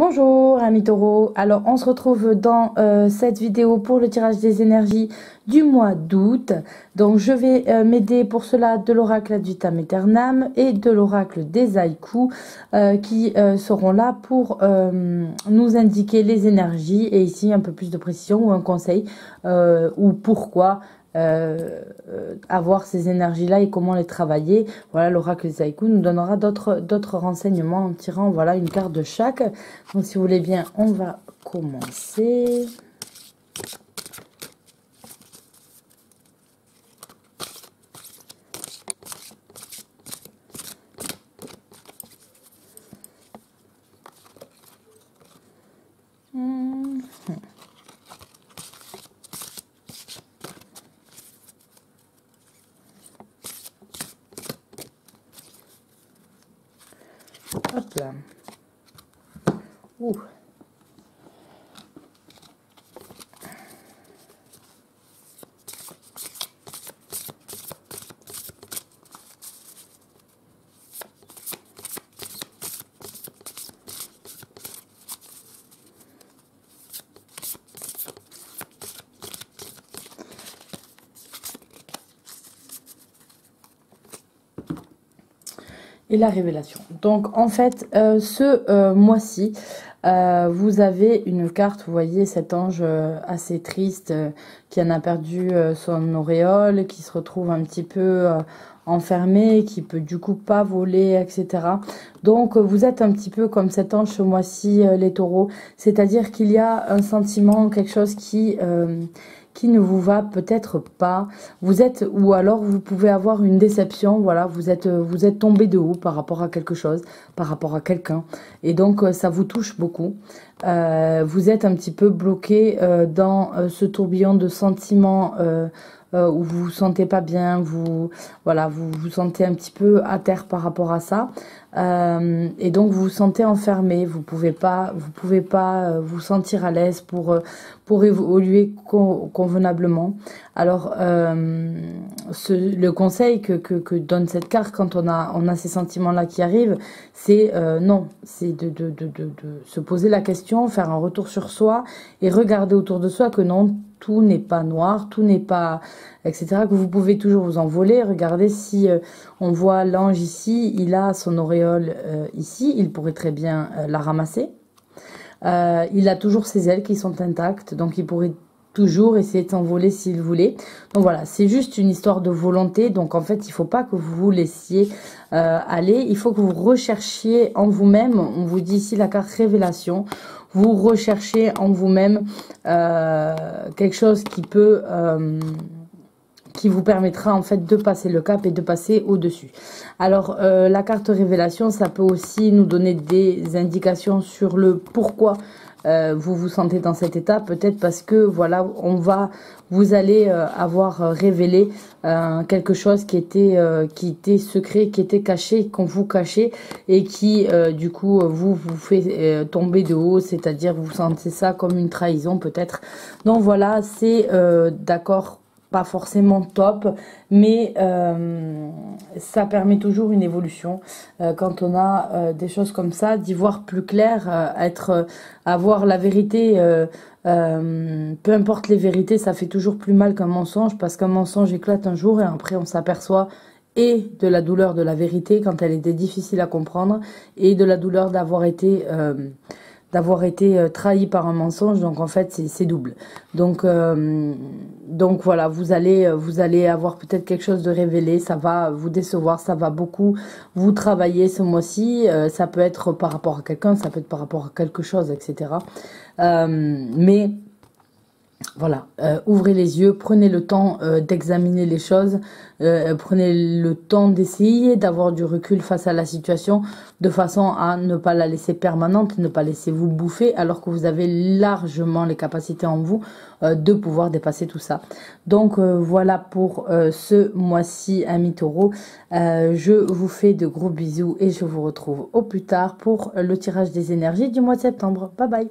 Bonjour amis taureaux, alors on se retrouve dans cette vidéo pour le tirage des énergies du mois d'août. Donc je vais m'aider pour cela de l'oracle ad vitam aeternam et de l'oracle des haïkus qui seront là pour nous indiquer les énergies et ici un peu plus de précision ou un conseil ou pourquoi avoir ces énergies-là et comment les travailler. Voilà, l'oracle des haïkus nous donnera d'autres renseignements en tirant voilà une carte de chaque. Donc si vous voulez bien, on va commencer. Hop là. Ouh. Et la révélation. Donc en fait, ce mois-ci, vous avez une carte, vous voyez cet ange assez triste qui en a perdu son auréole, qui se retrouve un petit peu enfermé, qui peut du coup pas voler, etc. Donc vous êtes un petit peu comme cet ange ce mois-ci, les taureaux, c'est-à-dire qu'il y a un sentiment, quelque chose qui ne vous va peut-être pas, vous êtes, ou alors vous pouvez avoir une déception, voilà, vous êtes tombé de haut par rapport à quelque chose, par rapport à quelqu'un, et donc ça vous touche beaucoup. Vous êtes un petit peu bloqué dans ce tourbillon de sentiments où vous vous sentez pas bien, voilà, vous vous sentez un petit peu à terre par rapport à ça, et donc vous vous sentez enfermé, vous pouvez pas vous sentir à l'aise pour évoluer convenablement. Alors le conseil que donne cette carte quand on a ces sentiments là qui arrivent, c'est non, c'est de se poser la question, faire un retour sur soi et regarder autour de soi que non, tout n'est pas noir, tout n'est pas, etc. Que vous pouvez toujours vous envoler. Regardez si on voit l'ange ici, il a son auréole ici, il pourrait très bien la ramasser. Il a toujours ses ailes qui sont intactes, donc il pourrait toujours essayer de s'envoler s'il voulait. Donc voilà, c'est juste une histoire de volonté. Donc en fait, il faut pas que vous vous laissiez aller. Il faut que vous recherchiez en vous-même. On vous dit ici la carte révélation. Vous recherchez en vous-même quelque chose qui peut... qui vous permettra en fait de passer le cap et de passer au-dessus. Alors la carte révélation, ça peut aussi nous donner des indications sur le pourquoi vous vous sentez dans cet état. Peut-être parce que voilà, vous allez avoir révélé quelque chose qui était secret, qui était caché, qu'on vous cachait et qui du coup vous fait tomber de haut, c'est-à-dire vous sentez ça comme une trahison peut-être. Donc voilà, c'est d'accord, pas forcément top, mais ça permet toujours une évolution quand on a des choses comme ça, d'y voir plus clair, avoir la vérité, peu importe les vérités, ça fait toujours plus mal qu'un mensonge, parce qu'un mensonge éclate un jour et après on s'aperçoit et de la douleur de la vérité quand elle était difficile à comprendre, et de la douleur d'avoir été trahi par un mensonge. Donc en fait c'est double. Donc voilà, vous allez avoir peut-être quelque chose de révélé, ça va vous décevoir, ça va beaucoup vous travailler ce mois-ci, ça peut être par rapport à quelqu'un, ça peut être par rapport à quelque chose, etc. Mais voilà, ouvrez les yeux, prenez le temps d'examiner les choses, prenez le temps d'essayer d'avoir du recul face à la situation, de façon à ne pas la laisser permanente, ne pas laisser vous bouffer, alors que vous avez largement les capacités en vous de pouvoir dépasser tout ça. Donc voilà pour ce mois-ci, amis taureaux. Je vous fais de gros bisous et je vous retrouve au plus tard pour le tirage des énergies du mois de septembre. Bye bye.